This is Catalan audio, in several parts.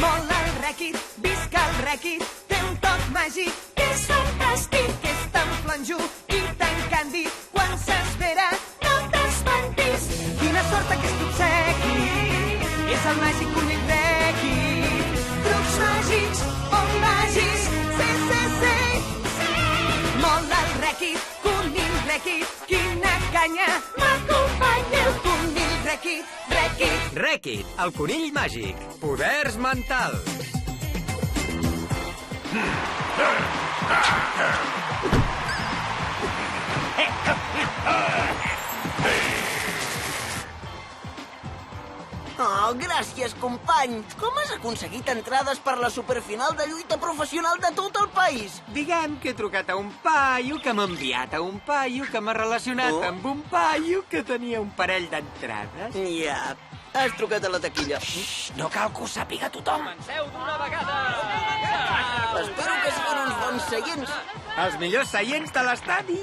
Mola el rèquid, visca el rèquid, té un toc màgic que és fantàstic, que és tan flanjut i tan càndid. Quan s'espera, no t'espantis. Quina sort aquest obsequi, és el màgic conill rèquid. Trucs màgics o màgics, sí, sí, sí. Mola el rèquid, conill rèquid, quina canya, m'acompanya el conill rèquid, rèquid. Rèquid, el conill màgic. Poders mentals. Oh, gràcies, company. Com has aconseguit entrades per la superfinal de lluita professional de tot el país? Diguem que he trucat a un paio, que m'ha enviat a un paio, que m'ha relacionat amb un paio, que tenia un parell d'entrades. Ja, has trucat a la taquilla. No cal que ho sàpiga tothom. Comenceu d'una vegada! Espero que siguin uns bons seients. Els millors seients de l'estadi.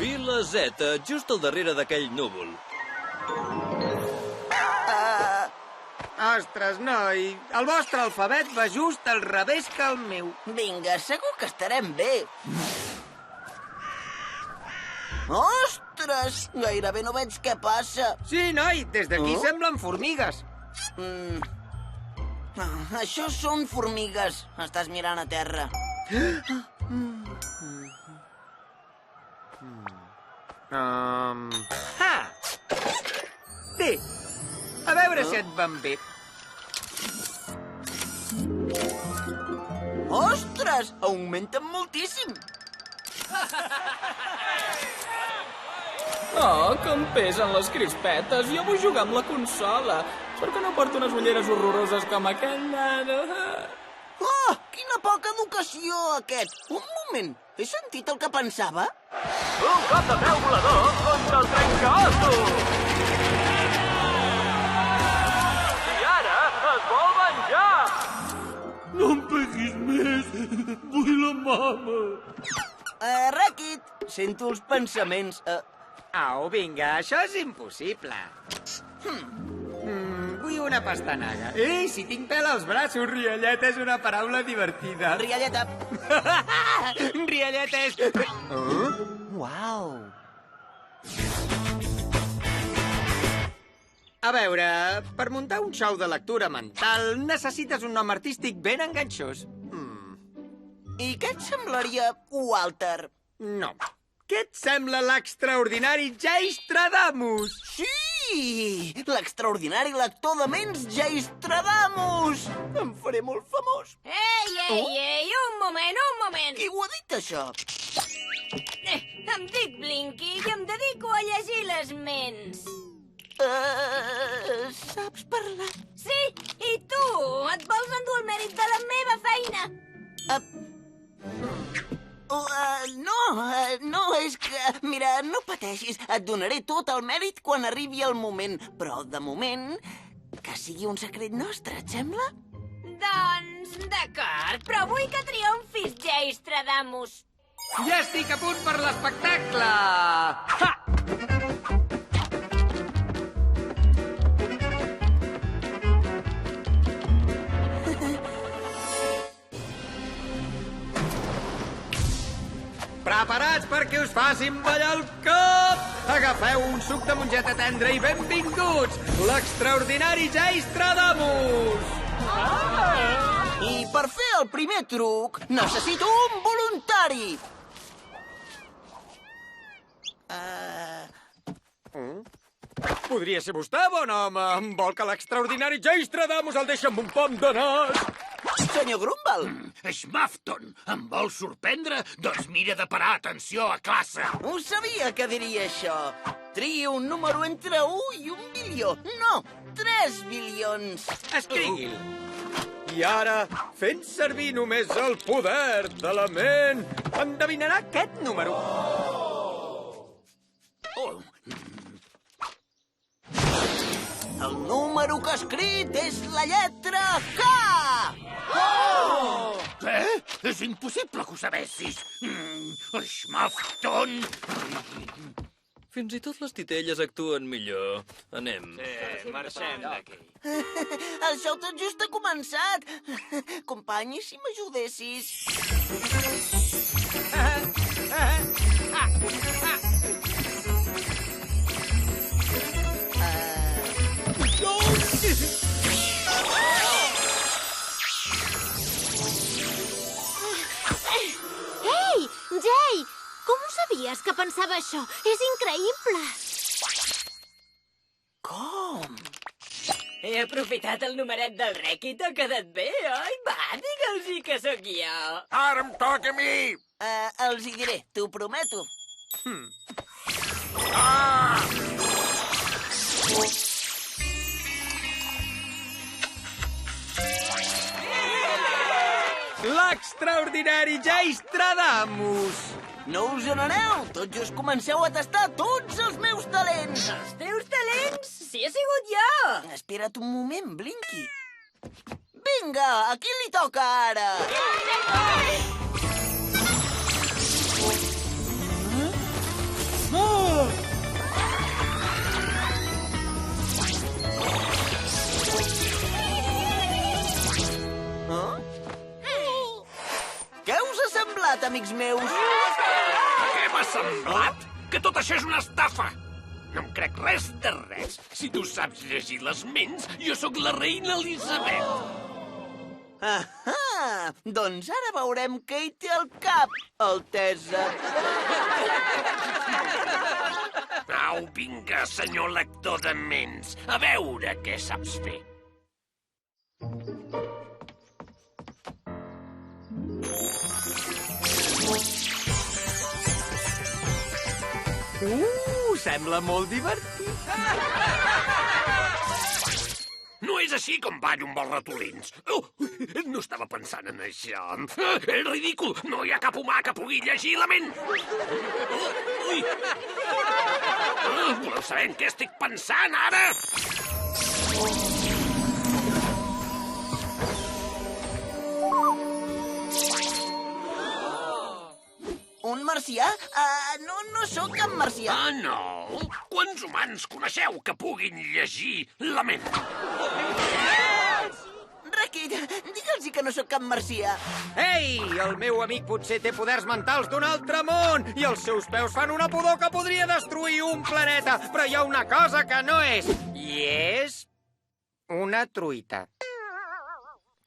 Fila Z, just al darrere d'aquell núvol. Ostres, noi, el vostre alfabet va just al revés que el meu. Vinga, segur que estarem bé. Ostres, gairebé no veig què passa. Sí, noi, des d'aquí semblen formigues. Això són formigues. Estàs mirant a terra. Té, a veure si et van bé. Ostres, augmenten moltíssim. Oh, que em pesen les crispetes. Jo vull jugar amb la consola. Per què no porto unes ulleres horroroses com aquella? Oh, quina poca educació, aquest. Un moment, he sentit el que pensava? Un cop de peu volador contra el trencaossos! I ara es vol venjar! No em peguis més! Vull la mama! Rèquid, sento els pensaments. Au, vinga, això és impossible. Vull una pastanaga. Ei, si tinc pèl als braços, rialleta és una paraula divertida. Rialleta. Rialleta és... Uau. A veure, per muntar un show de lectura mental necessites un nom artístic ben enganxós. I què et semblaria, Walter? No. Què et sembla l'extraordinari Jaistradamus? Sí! L'extraordinari lector de ments Jaistradamus! Em faré molt famós. Ei, un moment. Qui ho ha dit, això? Em dic Blinky i em dedico a llegir les ments. Saps parlar? Sí, i tu? Et vols endur el mèrit de la meva feina? No, és que... Mira, no pateixis, et donaré tot el mèrit quan arribi el moment. Però, de moment, que sigui un secret nostre, et sembla? Doncs, d'acord, però vull que triomfis, Jaistradamus. Ja estic a punt per l'espectacle! Ha! Preparats perquè us facin ballar el cap? Agafeu un suc de mongeta tendra i benvinguts, l'extraordinari Jaistradamus! I per fer el primer truc, necessito un voluntari! Podria ser vostè, bon home. Vol que l'extraordinari Jaistradamus el deixi amb un pom de nas? Senyor Grumbal! Schmafton, em vol sorprendre? Doncs mira de parar atenció a classe. Ho sabia que diria això. Tria un número entre 1 i 1 bilió. No, 3 bilions. Escrigui'l. I ara, fent servir només el poder de la ment, endevinarà aquest número. El número que ha escrit és la lletra K! Què? És impossible que ho sabessis. Schmafton. Fins i tot les titelles actuen millor. Anem. Marxem d'aquí. El show tot just ha començat. Company, i si m'ajudessis? Ei, Jay! Com ho sabies que pensava això? És increïble! Com? He aprofitat el numeret del rec i t'ha quedat bé, oi? Va, digue'ls-hi que sóc jo. Ara em toca a mi! Els hi diré, t'ho prometo. L'extraordinari Geistradamus! No us n'aneu! Tot just comenceu a tastar tots els meus talents! Els teus talents? Si he sigut jo! Espera't un moment, Blinky. Vinga, a qui li toca ara? Què us ha semblat, amics meus? Què m'ha semblat? Que tot això és una estafa! No em crec res de res. Si tu saps llegir les ments, jo sóc la reina Elisabet. Ahà! Doncs ara veurem què hi té al cap, Altesa. Au, vinga, senyor lector de ments. A veure què saps fer. Sembla molt divertit. No és així com ballo amb els ratolins. No estava pensant en això. És ridícul. No hi ha cap humà que pugui llegir la ment. Ui! Voleu saber en què estic pensant, ara? Un marcià? No sóc cap marcià. Ah, no? Quants humans coneixeu que puguin llegir la ment? Raquit, digue'ls que no sóc cap marcià. Ei, el meu amic potser té poders mentals d'un altre món i els seus peus fan una pudor que podria destruir un planeta. Però hi ha una cosa que no és, i és una truita.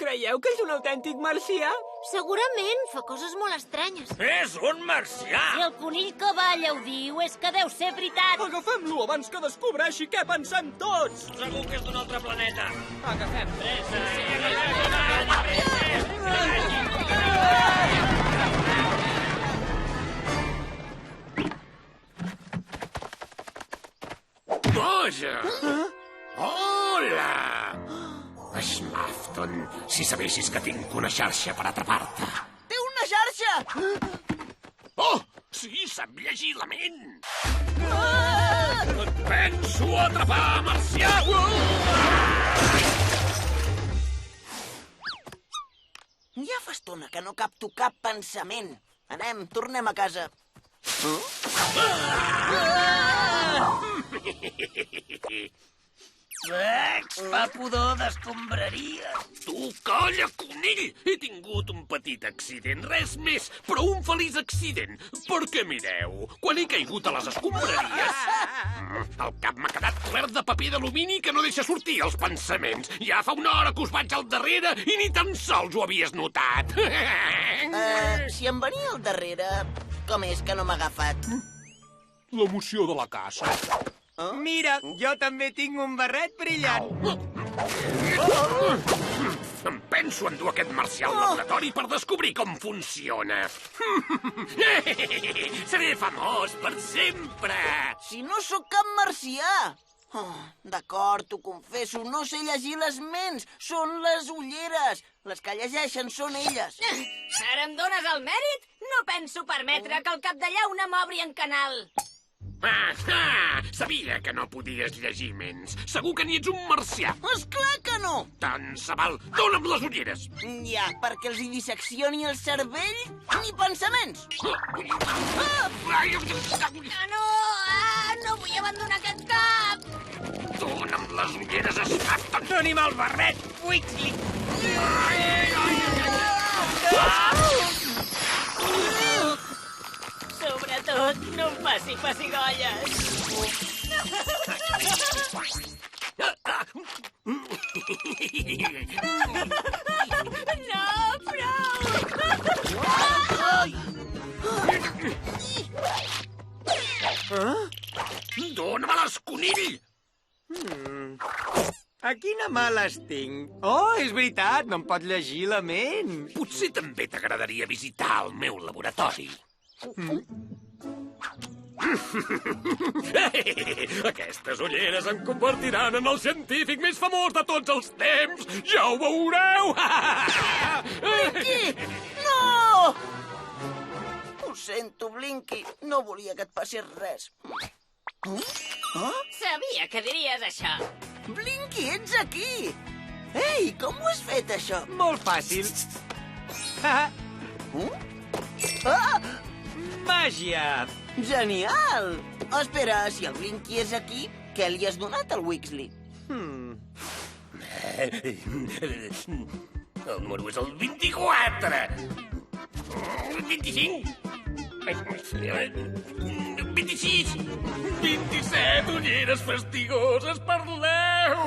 Creieu que és un autèntic marcià? Segurament fa coses molt estranyes. És un marcià! Si el conill que balla ho diu, és que deu ser veritat. Agafem-lo abans que descobreixi què pensem tots! Segur que és d'un altre planeta. Agafem pressa! Vaja! Hola! Schmafton, si sabessis que tinc una xarxa per atrapar-te. Té una xarxa! Oh, sí, sap llegir la ment. Et penso atrapar, marcià! Ja fa estona que no capto cap pensament. Anem, tornem a casa. Fa pudor d'escombraria. Tu, colla, conill! He tingut un petit accident, res més, però un feliç accident. Perquè mireu, quan he caigut a les escombraries, el cap m'ha quedat cobert de paper d'alumini que no deixa sortir els pensaments. Ja fa una hora que us vaig al darrere i ni tan sols ho havies notat. Si em venia al darrere, com és que no m'ha agafat? L'emoció de la caça. Mira, jo també tinc un barret brillant. Em penso endur aquest marcià al laboratori per descobrir com funciona. Seré famós per sempre. Si no sóc cap marcià. D'acord, t'ho confesso, no sé llegir les ments. Són les ulleres. Les que llegeixen són elles. Ara em dones el mèrit? No penso permetre que el cap de llauna m'obri en canal. Sabia que no podies llegir ments. Segur que ni ets un marcià. Esclar que no? Tant se val. Dóna'm les ulleres. Ja, perquè els hi disseccioni el cervell ni pensaments. Ah, no! Ah, no vull abandonar aquest cap! Dóna'm les ulleres, escapta. Animal barret, Wixley! Sobretot, no em faci pessigolles! No, prou! Dóna-me les, conill! A quina mà les tinc? Oh, és veritat, no em pot llegir la ment. Potser també t'agradaria visitar el meu laboratori. Aquestes ulleres em convertiran en el científic més famós de tots els temps. Ja ho veureu! Blinky! No! Ho sento, Blinky. No volia que et passés res. Sabia que diries això. Blinky, ets aquí! Ei, com ho has fet, això? Molt fàcil. Ah, Ah! màgia! Genial! Espera, si el Blinky és aquí, què li has donat al Wixley? El número és el 24. 25. 26. 27 ulleres fastigoses. Parleu!